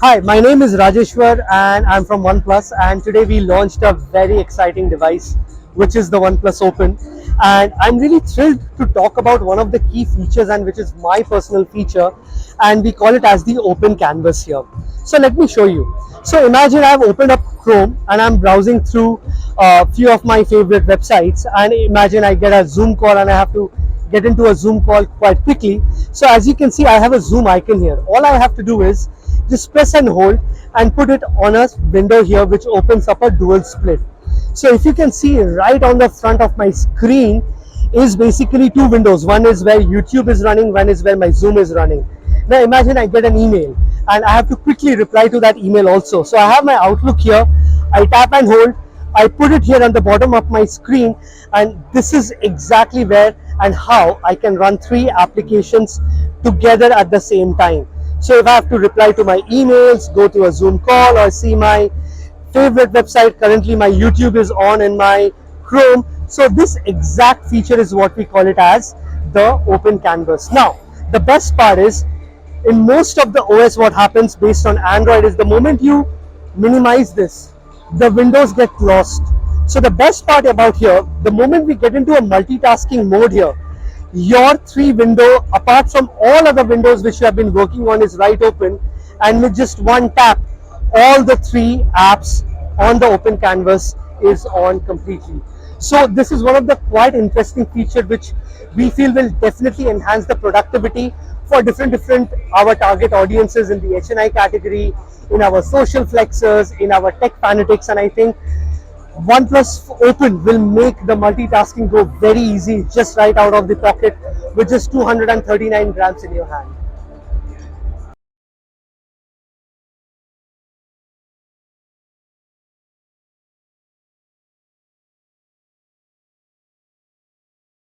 Hi, my name is Rajeshwar and I'm from OnePlus, and today we launched a very exciting device which is the OnePlus Open, and I'm really thrilled to talk about one of the key features and which is my personal feature, and we call it as the open canvas here. So let me show you. So imagine I've opened up Chrome and I'm browsing through a few of my favorite websites, and imagine I get a Zoom call and I have to get into a Zoom call quite quickly. So as you can see, I have a Zoom icon here. All I have to do is just press and hold and put it on a window here which opens up a dual split. So if you can see, right on the front of my screen is basically two windows. One is where YouTube is running, one is where my Zoom is running. Now imagine I get an email and I have to quickly reply to that email also. So I have my Outlook here, I tap and hold, I put it here on the bottom of my screen, and this is exactly where and how I can run three applications together at the same time. So if I have to reply to my emails, go to a Zoom call, or see my favorite website, currently my YouTube is on in my Chrome. So this exact feature is what we call it as the open canvas. Now, the best part is, in most of the OS, what happens based on Android is the moment you minimize this, the windows get lost. So the best part about here, the moment we get into a multitasking mode here, your three window, apart from all other windows which you have been working on, is right open, and with just one tap, all the three apps on the open canvas is on completely. So this is one of the quite interesting feature which we feel will definitely enhance the productivity for different our target audiences in the HNI category, in our social flexers, in our tech fanatics, and I think OnePlus Open will make the multitasking go very easy, just right out of the pocket with just 239 grams in your hand.